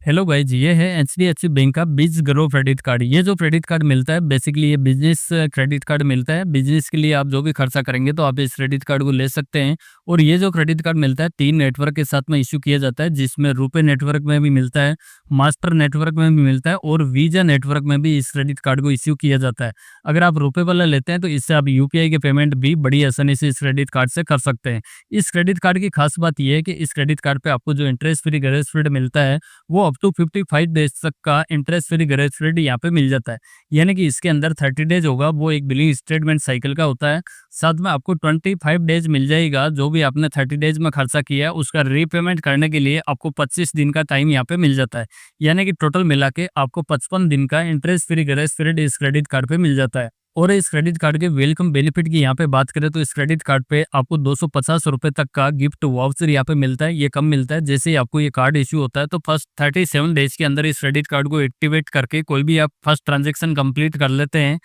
Hello guys, ये है HDFC bank का बिज ग्रो क्रेडिट कार्ड। ये जो क्रेडिट कार्ड मिलता है बेसिकली ये बिजनेस क्रेडिट कार्ड मिलता है। बिजनेस के लिए आप जो भी खर्चा करेंगे तो आप इस क्रेडिट कार्ड को ले सकते हैं। और ये जो क्रेडिट कार्ड मिलता है 3 नेटवर्क के साथ में इश्यू किया जाता है, जिसमें रुपे नेटवर्क में भी मिलता है, मास्टर नेटवर्क में भी मिलता है और वीजा नेटवर्क में भी इस क्रेडिट कार्ड को इश्यू किया जाता है। अगर आप रुपए वाला लेते हैं तो इससे आप यूपीआई के पेमेंट भी बड़ी आसानी से इस क्रेडिट कार्ड से कर सकते हैं। इस क्रेडिट कार्ड की खास बात यह है कि इस क्रेडिट कार्ड पे आपको जो इंटरेस्ट फ्री ग्रेस पीरियड मिलता है वो अप टू 55 डेज तक का इंटरेस्ट फ्री ग्रेस पीरियड यहाँ पे मिल जाता है। यानी कि इसके अंदर 30 डेज होगा, वो एक बिलिंग स्टेटमेंट साइकिल का होता है। साथ में आपको 25 डेज मिल जाएगा, जो भी आपने 30 डेज में खर्चा किया है उसका रीपेमेंट करने के लिए आपको 25 दिन का टाइम यहाँ पे मिल जाता है। यानी कि टोटल मिला के आपको 55 दिन का इंटरेस्ट फ्री ग्रेस पीरियड इस क्रेडिट कार्ड पे मिल जाता है। और इस क्रेडिट कार्ड के वेलकम बेनिफिट की यहाँ पे बात करें तो इस क्रेडिट कार्ड पे आपको 250 रुपए तक का गिफ्ट वाउचर यहाँ पे मिलता है। ये कम मिलता है, जैसे ही आपको ये कार्ड इश्यू होता है तो फर्स्ट 37 डेज के अंदर इस क्रेडिट कार्ड को एक्टिवेट करके कोई भी आप फर्स्ट ट्रांजेक्शन कंप्लीट कर लेते हैं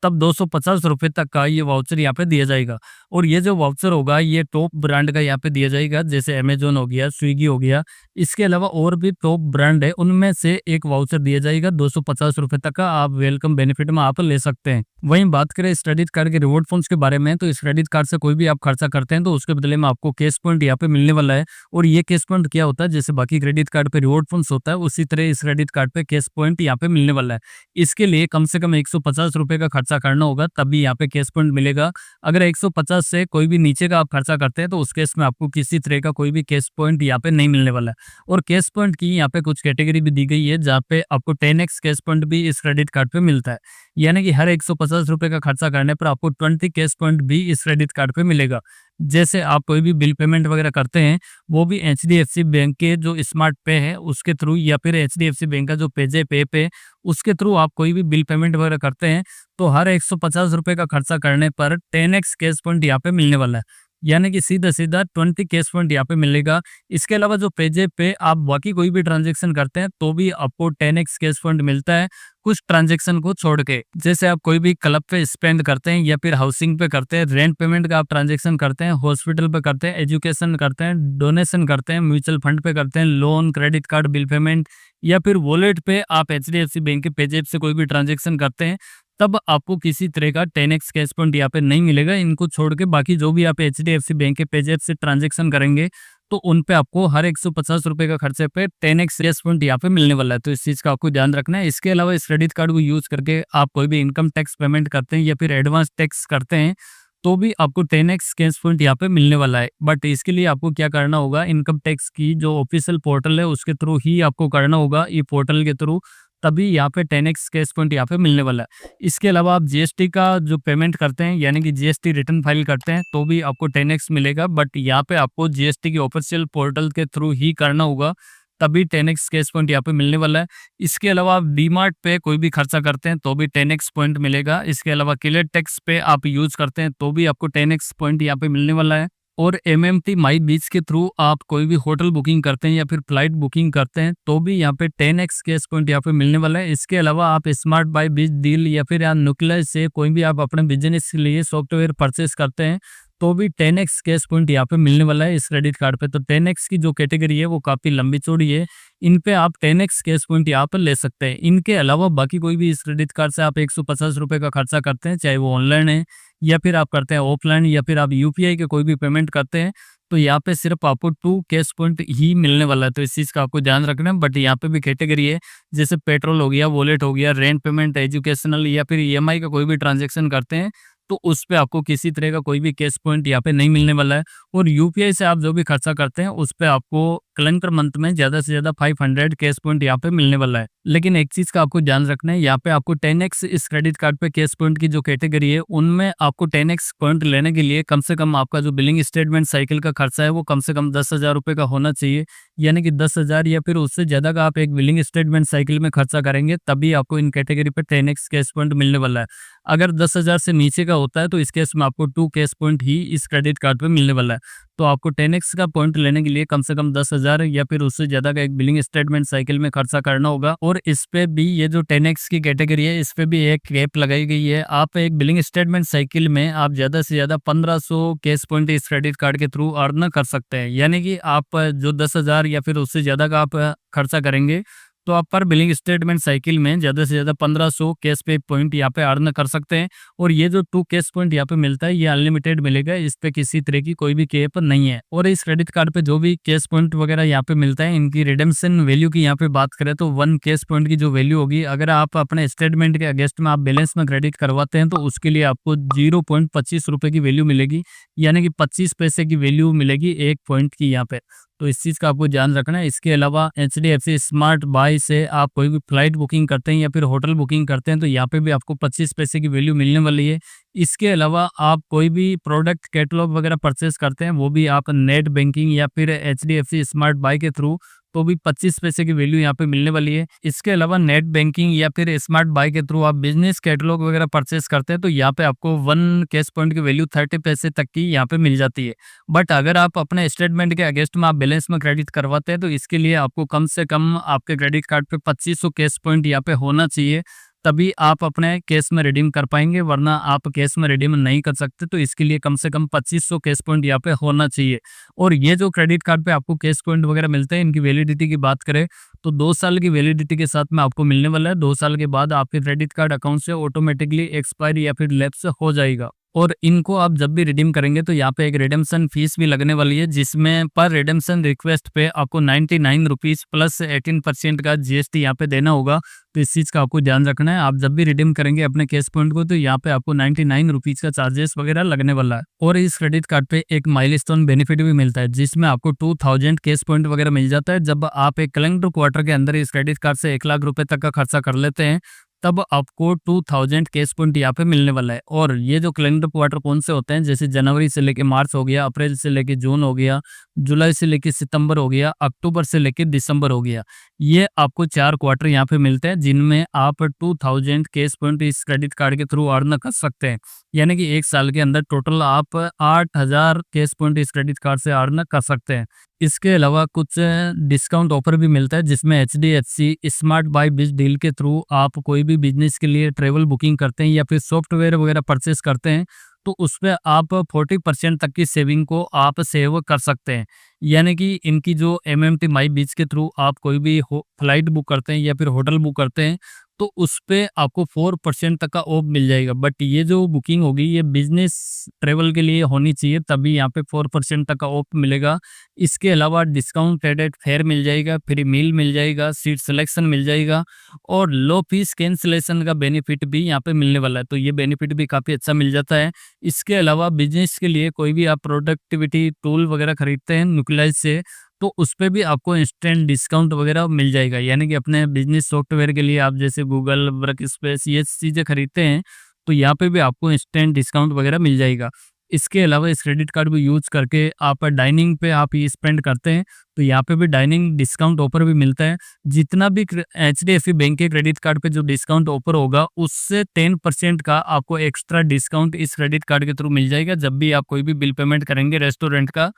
तब 250 रुपए तक का ये वाउचर यहाँ पे दिया जाएगा। और ये जो वाउचर होगा ये टॉप ब्रांड का यहाँ पे दिया जाएगा, जैसे अमेजोन हो गया, स्विगी हो गया। इसके अलावा और भी टॉप ब्रांड है, उनमें से एक वाउचर दिया जाएगा 250 रुपए तक का, आप वेलकम बेनिफिट में आप ले सकते हैं। वहीं बात करें इस क्रेडिट कार्ड के रिवॉर्ड फंड्स के बारे में तो इस क्रेडिट कार्ड से कोई भी आप खर्चा करते हैं तो उसके बदले में आपको कैश पॉइंट यहाँ पे मिलने वाला है। और ये कैश पॉइंट क्या होता है, जैसे बाकी क्रेडिट कार्ड पे रिवॉर्ड फंड्स होता है उसी तरह इस क्रेडिट कार्ड पे कैश पॉइंट यहाँ पे मिलने वाला है। इसके लिए कम से कम 150 रुपए का खर्चा करना होगा तभी यहाँ पे कैश पॉइंट मिलेगा। अगर 150 से कोई भी नीचे का आप खर्चा करते हैं तो उस केस में आपको किसी तरह का कोई भी कैश पॉइंट यहाँ पे नहीं मिलने वाला है। और कैश पॉइंट की यहाँ पे कुछ कैटेगरी भी दी गई है, जहाँ पे आपको 10x कैश पॉइंट भी इस क्रेडिट कार्ड पे मिलता है। यानी कि हर 150 रुपए का खर्चा करने पर आपको 20 कैश पॉइंट भी इस क्रेडिट कार्ड पे मिलेगा। जैसे आप कोई भी बिल पेमेंट वगैरह करते हैं वो भी एचडीएफसी बैंक के जो स्मार्ट पे है उसके थ्रू, या फिर एचडीएफसी बैंक का जो पेजेप ऐप है उसके थ्रू आप कोई भी बिल पेमेंट वगैरह करते हैं तो हर 150 रुपए का खर्चा करने पर 10x कैश पॉइंट यहाँ पे मिलने वाला है। यानी कि सीधा सीधा 20 कैश पॉइंट यहाँ पे मिलेगा। इसके अलावा जो पेजेप पे आप बाकी कोई भी ट्रांजेक्शन करते हैं तो भी आपको 10x कैश पॉइंट मिलता है, कुछ ट्रांजेक्शन को छोड़ के। जैसे आप कोई भी क्लब पे स्पेंड करते हैं या फिर हाउसिंग पे करते हैं, रेंट पेमेंट का आप ट्रांजेक्शन करते हैं, हॉस्पिटल पे करते हैं, एजुकेशन करते हैं, डोनेशन करते हैं, म्यूचुअल फंड पे करते हैं, loan, credit card bill payment या फिर वॉलेट पे आप एचडीएफसी बैंक के पेजेप से कोई भी ट्रांजेक्शन करते हैं तब आपको किसी तरह का 10x कैश पॉइंट यहाँ पे नहीं मिलेगा। इनको छोड़ के बाकी जो भी आप एचडीएफसी बैंक के पेजेप से ट्रांजेक्शन करेंगे तो उन पे आपको हर 150 रुपए का खर्चे पे 10x कैश पॉइंट यहाँ पे मिलने वाला है। तो इस चीज़ का आपको ध्यान रखना है। इसके अलावा इस क्रेडिट कार्ड को यूज़ करके आप कोई भी इनकम टैक्स पेमेंट करते हैं या फिर एडवांस टैक्स करते हैं तो भी आपको 10x कैश पॉइंट यहाँ पे मिलने वाला है। बट इसके लिए आपको क्या करना होगा, इनकम टैक्स की जो ऑफिशियल पोर्टल है उसके थ्रू ही आपको करना होगा। ई पोर्टल के थ्रू तभी यहाँ पे 10x कैश पॉइंट यहाँ पे मिलने वाला है। इसके अलावा आप जीएसटी का जो पेमेंट करते हैं यानी कि जीएसटी रिटर्न फाइल करते हैं तो भी आपको 10x मिलेगा। बट यहाँ पे आपको जीएसटी की ऑफिशियल पोर्टल के थ्रू ही करना होगा तभी 10x कैश पॉइंट यहाँ पे मिलने वाला है। इसके अलावा आप डीमार्ट पे कोई भी खर्चा करते हैं तो भी 10x पॉइंट मिलेगा। इसके अलावा क्लियर टैक्स पे आप यूज करते हैं तो भी आपको 10x पॉइंट यहाँ पे मिलने वाला है। और एमएमटी माई बीच के थ्रू आप कोई भी होटल बुकिंग करते हैं या फिर फ्लाइट बुकिंग करते हैं तो भी यहाँ पे 10x कैश पॉइंट यहाँ पे मिलने वाला है। इसके अलावा आप स्मार्ट बाय बीच डील या फिर यहाँ न्यूक्लियर से कोई भी आप अपने बिजनेस के लिए सॉफ्टवेयर परचेस करते हैं तो भी 10x कैश पॉइंट यहाँ पे मिलने वाला है इस क्रेडिट कार्ड पे। तो 10x की जो कैटेगरी है वो काफ़ी लंबी चौड़ी है, इन पे आप 10x कैश पॉइंट यहाँ पर ले सकते हैं। इनके अलावा बाकी कोई भी इस क्रेडिट कार्ड से आप 150 रुपए का खर्चा करते हैं, चाहे वो ऑनलाइन है या फिर आप करते हैं ऑफलाइन या फिर आप यूपीआई के कोई भी पेमेंट करते हैं तो यहाँ पे सिर्फ आपको 2 कैश पॉइंट ही मिलने वाला है। तो इस चीज़ का आपको ध्यान रखना है। बट यहाँ पे भी कैटेगरी है, जैसे पेट्रोल हो गया, वॉलेट हो गया, रेंट पेमेंट, एजुकेशनल या फिर ईएमआई का कोई भी ट्रांजेक्शन करते हैं तो उस पे आपको किसी तरह का कोई भी कैश पॉइंट यहाँ पे नहीं मिलने वाला है। और यूपीआई से आप जो भी खर्चा करते हैं उस पे आपको कैलेंडर मंथ में ज़्यादा से ज़्यादा 500 कैश पॉइंट यहाँ पे मिलने वाला है। लेकिन एक चीज़ का आपको ध्यान रखना है, यहाँ पे आपको 10x इस क्रेडिट कार्ड पे कैश पॉइंट की जो कैटेगरी है उनमें आपको 10x पॉइंट लेने के लिए कम से कम आपका जो बिलिंग स्टेटमेंट साइकिल का खर्चा है वो कम से कम 10,000 रुपये का होना चाहिए। यानी कि 10,000 या फिर उससे ज़्यादा का आप एक बिलिंग स्टेटमेंट साइकिल में खर्चा करेंगे तभी आपको इन कैटेगरी पे 10x कैश पॉइंट मिलने वाला है। अगर 10,000 से नीचे का होता है तो इस केस में आपको 2 कैश पॉइंट ही इस क्रेडिट कार्ड पे मिलने वाला है। तो आपको 10x का पॉइंट लेने के लिए कम से कम 10,000 या फिर उससे ज़्यादा का एक बिलिंग स्टेटमेंट साइकिल में खर्चा करना होगा। और इस पे भी ये जो 10x की कैटेगरी है इस पे भी एक कैप लगाई गई है। आप एक बिलिंग स्टेटमेंट साइकिल में आप ज़्यादा से ज़्यादा 1500 कैश पॉइंट इस क्रेडिट कार्ड के थ्रू अर्न कर सकते हैं। यानी कि आप जो 10,000 या फिर उससे ज़्यादा का आप खर्चा करेंगे तो आप पर बिलिंग स्टेटमेंट साइकिल में ज़्यादा से ज़्यादा 1500 कैशबैक पॉइंट यहाँ पे अर्न कर सकते हैं। और ये जो 2 कैश पॉइंट यहाँ पे मिलता है, ये अनलिमिटेड मिलेगा, इस पे किसी तरह की कोई भी कैप नहीं है। और इस क्रेडिट कार्ड पे जो भी कैश पॉइंट वगैरह यहाँ पे मिलता है, इनकी रिडेम्पशन वैल्यू की यहाँ पे बात करें तो 1 कैश पॉइंट की जो वैल्यू होगी, अगर आप अपने स्टेटमेंट के अगेंस्ट में आप बैलेंस में क्रेडिट करवाते हैं, तो उसके लिए आपको 0.25 रुपए की वैल्यू मिलेगी, यानी कि 25 पैसे की वैल्यू मिलेगी 1 पॉइंट की यहाँ पे। तो इस चीज़ का आपको ध्यान रखना है। इसके अलावा एचडीएफसी स्मार्ट बाय से आप कोई भी फ्लाइट बुकिंग करते हैं या फिर होटल बुकिंग करते हैं, तो यहाँ पे भी आपको 25 पैसे की वैल्यू मिलने वाली है। इसके अलावा आप कोई भी प्रोडक्ट कैटलॉग वगैरह परचेस करते हैं, वो भी आप नेट बैंकिंग या फिर एचडीएफसी स्मार्ट बाय के थ्रू, तो भी 25 पैसे की वैल्यू यहाँ पे मिलने वाली है। इसके अलावा नेट बैंकिंग या फिर स्मार्ट बाय के थ्रू आप बिजनेस कैटलॉग वगैरह परचेस करते हैं, तो यहाँ पे आपको 1 कैश पॉइंट की वैल्यू 30 पैसे तक की यहाँ पे मिल जाती है। बट अगर आप अपने स्टेटमेंट के अगेंस्ट में आप बैलेंस में क्रेडिट करवाते हैं, तो इसके लिए आपको कम से कम आपके क्रेडिट कार्ड पे 2500 कैश पॉइंट यहाँ पे होना चाहिए, तभी आप अपने कैश में रिडीम कर पाएंगे, वरना आप कैश में रिडीम नहीं कर सकते। तो इसके लिए कम से कम 2500 कैश पॉइंट यहाँ पे होना चाहिए। और ये जो क्रेडिट कार्ड पे आपको कैश पॉइंट वगैरह मिलते हैं, इनकी वैलिडिटी की बात करें तो 2 साल की वैलिडिटी के साथ में आपको मिलने वाला है। 2 साल के बाद आपके क्रेडिट कार्ड अकाउंट से ऑटोमेटिकली एक्सपायर या फिर लैप्स हो जाएगा। और इनको आप जब भी रिडीम करेंगे, तो यहाँ पे एक रिडेम्पशन फीस भी लगने वाली है, जिसमें पर रिडेम्पशन रिक्वेस्ट पे आपको 99 रुपीज़ प्लस 18% का जीएसटी यहाँ पे देना होगा। तो इस चीज़ का आपको ध्यान रखना है। आप जब भी रिडीम करेंगे अपने कैश पॉइंट को, तो यहाँ पे आपको 99 रुपीज़ का चार्जेस वगैरह लगने वाला है। और इस क्रेडिट कार्ड पे एक माइलस्टोन बेनिफिट भी मिलता है, जिसमें आपको 2000 कैश पॉइंट वगैरह मिल जाता है। जब आप एक कैलेंडर क्वार्टर के अंदर इस क्रेडिट कार्ड से 1 लाख रुपए तक का खर्चा कर लेते हैं, तब आपको 2000 कैश पॉइंट यहाँ पे मिलने वाला है। और ये जो कैलेंडर क्वार्टर कौन से होते हैं, जैसे जनवरी से लेके मार्च हो गया, अप्रैल से लेके जून हो गया, जुलाई से लेके सितंबर हो गया, अक्टूबर से लेके दिसंबर हो गया। ये आपको 4 क्वार्टर यहाँ पे मिलते हैं, जिनमें आप 2000 कैश पॉइंट इस क्रेडिट कार्ड के थ्रू अर्न कर सकते हैं। यानी कि 1 साल के अंदर टोटल आप 8000 कैश पॉइंट इस क्रेडिट कार्ड से अर्न कर सकते हैं। इसके अलावा कुछ डिस्काउंट ऑफर भी मिलता है, जिसमें एचडीएफसी स्मार्ट बाय बिज डील के थ्रू आप कोई भी बिजनेस के लिए ट्रेवल बुकिंग करते हैं या फिर सॉफ्टवेयर वगैरह परचेस करते हैं, तो उसपे आप 40% तक की सेविंग को आप सेव कर सकते हैं। यानी कि इनकी जो एमएमटी माई बीच के थ्रू आप कोई भी फ्लाइट बुक करते हैं या फिर होटल बुक करते हैं, तो उसपे आपको 4% तक का ऑफ मिल जाएगा। बट ये जो बुकिंग होगी, ये बिजनेस ट्रेवल के लिए होनी चाहिए, तभी यहाँ पे 4% तक का ऑफ मिलेगा। इसके अलावा डिस्काउंटेड फेयर मिल जाएगा, फ्री मील मिल जाएगा, सीट सिलेक्शन मिल जाएगा, और लो फीस कैंसिलेशन का बेनिफिट भी यहाँ पे मिलने वाला है। तो ये बेनिफिट भी काफ़ी अच्छा मिल जाता है। इसके अलावा बिजनेस के लिए कोई भी आप प्रोडक्टिविटी टूल वगैरह खरीदते हैं न्यूक्लियस से, तो उस पे भी आपको इंस्टेंट डिस्काउंट वगैरह मिल जाएगा। यानी कि अपने बिजनेस सॉफ्टवेयर के लिए आप जैसे गूगल वर्क स्पेस ये चीज़ें खरीदते हैं, तो यहाँ पे भी आपको इंस्टेंट डिस्काउंट वगैरह मिल जाएगा। इसके अलावा इस क्रेडिट कार्ड को यूज़ करके आप डाइनिंग पे आप ये स्पेंड करते हैं, तो यहाँ पे भी डाइनिंग डिस्काउंट ऑफर भी मिलता है। जितना भी एचडीएफसी बैंक के क्रेडिट कार्ड पे जो डिस्काउंट ऑफर होगा, उससे 10% का आपको एक्स्ट्रा डिस्काउंट इस क्रेडिट कार्ड के थ्रू मिल जाएगा। जब भी आप कोई भी बिल पेमेंट करेंगे रेस्टोरेंट का,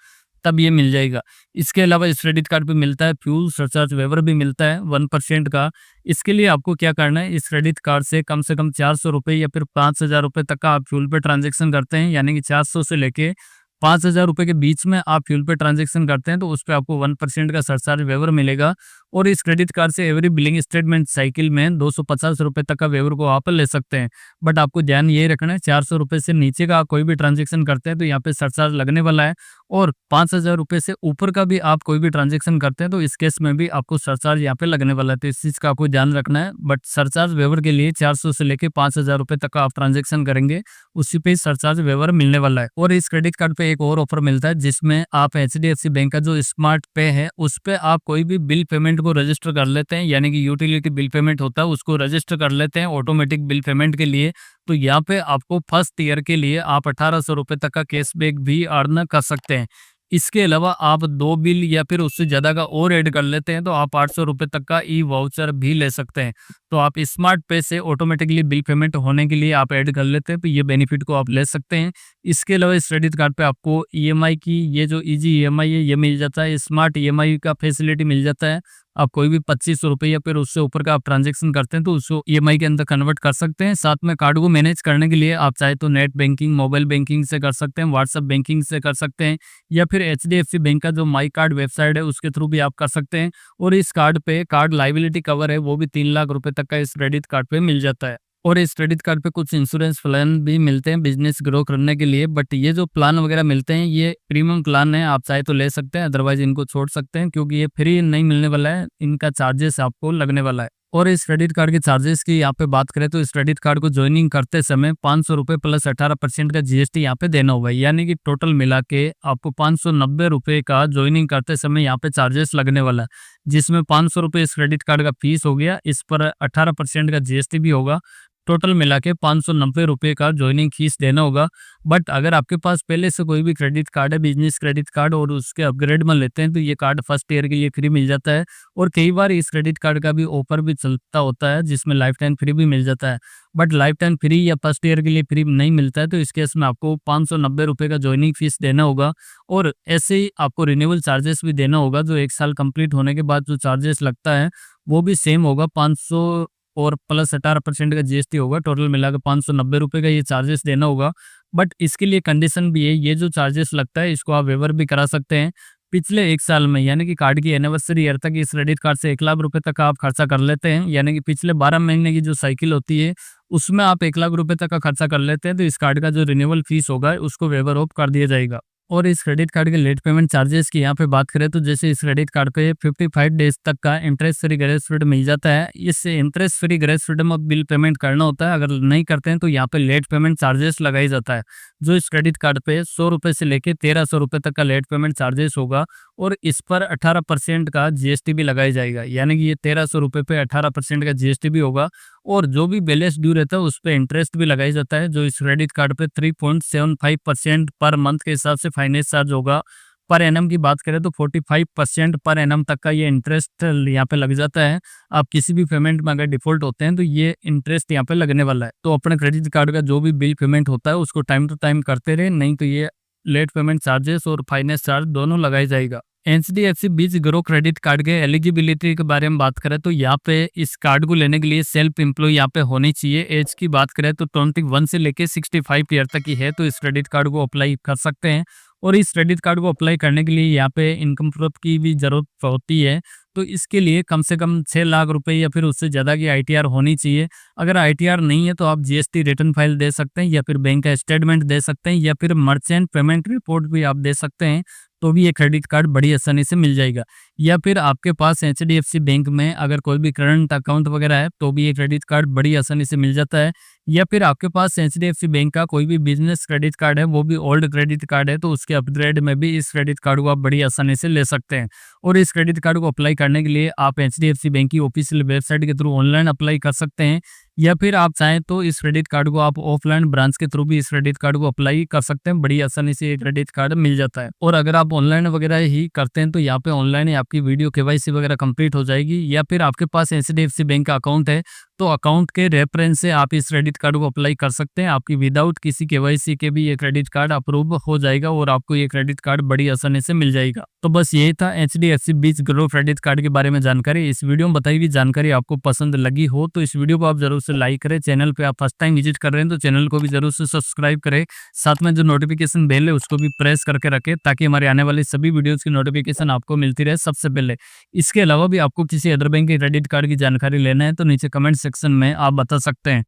तब ये मिल जाएगा। इसके अलावा इस क्रेडिट कार्ड पे मिलता है फ्यूल सरचार्ज वेवर भी मिलता है 1% का। इसके लिए आपको क्या करना है, इस क्रेडिट कार्ड से कम 400 रुपये या फिर 5000 रुपये तक का आप फ्यूल पे ट्रांजेक्शन करते हैं, यानी कि 400 से लेके 5000 रुपये के बीच में आप फ्यूल पे ट्रांजेक्शन करते हैं, तो उस पर आपको 1% का सरचार्ज वेवर मिलेगा। और इस क्रेडिट कार्ड से एवरी बिलिंग स्टेटमेंट साइकिल में 250 रुपये तक का वेवर को आप ले सकते हैं। बट आपको ध्यान ये रखना है, 400 रुपये से नीचे का आप कोई भी ट्रांजेक्शन करते हैं, तो यहाँ पे सरचार्ज लगने वाला है। और 5000 रुपये से ऊपर का भी आप कोई भी ट्रांजेक्शन करते हैं, तो इस केस में भी आपको सरचार्ज यहाँ पे लगने वाला है। तो इस चीज़ का आपको ध्यान रखना है। बट सरचार्ज वेवर के लिए 400 से लेके 5000 रुपये तक का आप ट्रांजेक्शन करेंगे, उसी पे सरचार्ज वेवर मिलने वाला है। और इस क्रेडिट कार्ड पे एक और ऑफर मिलता है, जिसमें आप एचडीएफसी बैंक का जो स्मार्ट पे है, उस पर आप कोई भी बिल पेमेंट को रजिस्टर कर लेते हैं, यानी कि यूटिलिटी बिल पेमेंट होता है उसको रजिस्टर कर लेते हैं ऑटोमेटिक बिल पेमेंट के लिए, तो यहाँ पे आपको फर्स्ट ईयर के लिए आप 1800 रुपये तक का कैशबैक भी अर्न कर सकते हैं। इसके अलावा आप 2 बिल या फिर उससे ज़्यादा का और ऐड कर लेते हैं, तो आप 800 रुपये तक का ई वाउचर भी ले सकते हैं। तो आप स्मार्ट पे से ऑटोमेटिकली बिल पेमेंट होने के लिए आप ऐड कर लेते हैं, तो ये बेनिफिट को आप ले सकते हैं। इसके अलावा इस क्रेडिट कार्ड पे आपको ईएमआई की ये जो ईजी ईएमआई है ये मिल जाता है, स्मार्ट ईएमआई का फैसिलिटी मिल जाता है। आप कोई भी 2500 रुपये या फिर उससे ऊपर का आप ट्रांजैक्शन करते हैं तो उसको ईएमआई के अंदर कन्वर्ट कर सकते हैं। साथ में कार्ड को मैनेज करने के लिए आप चाहे तो नेट बैंकिंग, मोबाइल बैंकिंग से कर सकते हैं, व्हाट्सएप बैंकिंग से कर सकते हैं, या फिर एचडीएफसी बैंक का जो माई कार्ड वेबसाइट है उसके थ्रू भी आप कर सकते हैं। और इस कार्ड पे कार्ड लाइबिलिटी कवर है वो भी 3 लाख रुपए तक का इस क्रेडिट कार्ड पे मिल जाता है। और इस क्रेडिट कार्ड पे कुछ इंश्योरेंस प्लान भी मिलते हैं बिजनेस ग्रो करने के लिए, बट ये जो प्लान वगैरह मिलते हैं ये प्रीमियम प्लान है, आप चाहे तो ले सकते हैं, अदरवाइज इनको छोड़ सकते हैं क्योंकि ये फ्री नहीं मिलने वाला है, इनका चार्जेस आपको लगने वाला है। और इस क्रेडिट कार्ड के चार्जेस की यहाँ पे बात करें तो इस क्रेडिट कार्ड को ज्वाइनिंग करते समय 500 रुपए प्लस 18% का जीएसटी यहाँ पे देना होगा, यानी कि टोटल मिला के आपको 590 रुपए का ज्वाइनिंग करते समय यहाँ पे चार्जेस लगने वाला है, जिसमें 500 रुपए इस क्रेडिट कार्ड का फीस हो गया, इस पर 18% का जीएसटी भी होगा। टोटल मिला के 590 रुपये का ज्वाइनिंग फीस देना होगा। बट अगर आपके पास पहले से कोई भी क्रेडिट कार्ड है, बिजनेस क्रेडिट कार्ड, और उसके अपग्रेड में लेते हैं तो ये कार्ड फर्स्ट ईयर के लिए फ्री मिल जाता है। और कई बार इस क्रेडिट कार्ड का भी ऑफर भी चलता होता है जिसमें लाइफ टाइम फ्री भी मिल जाता है। बट लाइफ टाइम फ्री या फर्स्ट ईयर के लिए फ्री नहीं मिलता है, तो इस केस में आपको 590 रुपये का ज्वाइनिंग फीस देना होगा। और ऐसे ही आपको रिन्यूअल चार्जेस भी देना होगा, जो 1 साल कंप्लीट होने के बाद जो चार्जेस लगता है वो भी सेम होगा, 500 और प्लस 18% का जीएसटी होगा। टोटल मिलाकर 590 रुपये का ये चार्जेस देना होगा। बट इसके लिए कंडीशन भी है, ये जो चार्जेस लगता है इसको आप वेवर भी करा सकते हैं पिछले 1 साल में, यानी कि कार्ड की एनिवर्सरी ईयर तक इस क्रेडिट कार्ड से 1 लाख रुपए तक का आप खर्चा कर लेते हैं, यानी कि पिछले 12 महीने की जो साइकिल होती है उसमें आप 1 लाख रुपए तक का खर्चा कर लेते हैं, तो इस कार्ड का जो रिन्यूअल फीस होगा उसको वेवर ऑफ कर दिया जाएगा। और इस क्रेडिट कार्ड के लेट पेमेंट चार्जेस की यहाँ पे बात करें तो जैसे इस क्रेडिट कार्ड पे 55 डेज तक का इंटरेस्ट फ्री ग्रेस पीरियड मिल जाता है। इस इंटरेस्ट फ्री ग्रेस पीरियड में बिल पेमेंट करना होता है, अगर नहीं करते हैं तो यहाँ पे लेट पेमेंट चार्जेस लगाई जाता है, जो इस क्रेडिट कार्ड पे 100 रुपये से लेके 1300 रुपये तक का लेट पेमेंट चार्जेस होगा। और इस पर 18% का जीएसटी भी लगाई जाएगा, यानी कि ये 1300 रुपये पे 18% का जीएसटी भी होगा। और जो भी बैलेंस ड्यू रहता है उस पर इंटरेस्ट भी लगाई जाता है, जो इस क्रेडिट कार्ड पे 3.75% पर मंथ के हिसाब से फाइनेंस चार्ज होगा। पर एनम की बात करें तो 45% पर एनम तक का ये इंटरेस्ट यहाँ पे लग जाता है। आप किसी भी पेमेंट में अगर डिफॉल्ट होते हैं तो ये इंटरेस्ट यहाँ पे लगने वाला है। तो अपने क्रेडिट कार्ड का जो भी बिल पेमेंट होता है उसको टाइम टू टाइम करते रहे, नहीं तो ये लेट पेमेंट चार्जेस और फाइनेंस चार्ज दोनों लगाई जाएगा। एचडीएफसी बीज ग्रो क्रेडिट कार्ड के एलिजिबिलिटी के बारे में बात करें तो यहाँ पे इस कार्ड को लेने के लिए सेल्फ एम्प्लॉय यहाँ पे होनी चाहिए। एज की बात करें तो 21 से लेके 65 ईयर तक की है, तो इस क्रेडिट कार्ड को अप्लाई कर सकते हैं। और इस क्रेडिट कार्ड को अप्लाई करने के लिए यहाँ पे इनकम प्रूफ की भी जरूरत होती है, तो इसके लिए कम से कम 6 लाख रुपए या फिर उससे ज़्यादा की आईटीआर होनी चाहिए। अगर आईटीआर नहीं है तो आप जीएसटी रिटर्न फाइल दे सकते हैं, या फिर बैंक का स्टेटमेंट दे सकते हैं, या फिर मर्चेंट पेमेंट रिपोर्ट भी आप दे सकते हैं, तो भी ये क्रेडिट कार्ड बड़ी आसानी से मिल जाएगा। या फिर आपके पास एचडीएफसी बैंक में अगर कोई भी करंट अकाउंट वगैरह है तो भी ये क्रेडिट कार्ड बड़ी आसानी से मिल जाता है। या फिर आपके पास एचडीएफसी बैंक का कोई भी बिजनेस क्रेडिट कार्ड है, वो भी ओल्ड क्रेडिट कार्ड है, तो उसके अपग्रेड में भी इस क्रेडिट कार्ड को आप बड़ी आसानी से ले सकते हैं। और इस क्रेडिट कार्ड को अप्लाई करने के लिए आप एचडीएफसी बैंक की ऑफिशियल वेबसाइट के थ्रू ऑनलाइन अप्लाई कर सकते हैं, या फिर आप चाहें तो इस क्रेडिट कार्ड को आप ऑफलाइन ब्रांच के थ्रू भी इस क्रेडिट कार्ड को अप्लाई कर सकते हैं, बड़ी आसानी से ये क्रेडिट कार्ड मिल जाता है। और अगर आप ऑनलाइन वगैरह ही करते हैं तो यहाँ पे ऑनलाइन ही आपकी वीडियो केवाईसी वगैरह कंप्लीट हो जाएगी। या फिर आपके पास एचडीएफसी बैंक का अकाउंट है तो अकाउंट के रेफरेंस से आप इस क्रेडिट कार्ड को अप्लाई कर सकते हैं, आपकी विदाउट किसी केवाईसी के भी ये क्रेडिट कार्ड अप्रूव हो जाएगा और आपको ये क्रेडिट कार्ड बड़ी आसानी से मिल जाएगा। तो बस यही था एचडीएफसी बीज ग्रो क्रेडिट कार्ड के बारे में जानकारी। इस वीडियो में बताई हुई जानकारी आपको पसंद लगी हो तो इस वीडियो को आप जरूर से लाइक करें। चैनल पे आप फर्स्ट टाइम विजिट कर रहे हैं तो चैनल को भी जरूर से सब्सक्राइब करें, साथ में जो नोटिफिकेशन बेल है उसको भी प्रेस करके रखें, ताकि हमारे आने वाली सभी वीडियोस की नोटिफिकेशन आपको मिलती रहे सबसे पहले। इसके अलावा भी आपको किसी अदर बैंक के क्रेडिट कार्ड की जानकारी लेना है तो नीचे कमेंट सेक्शन में आप बता सकते हैं।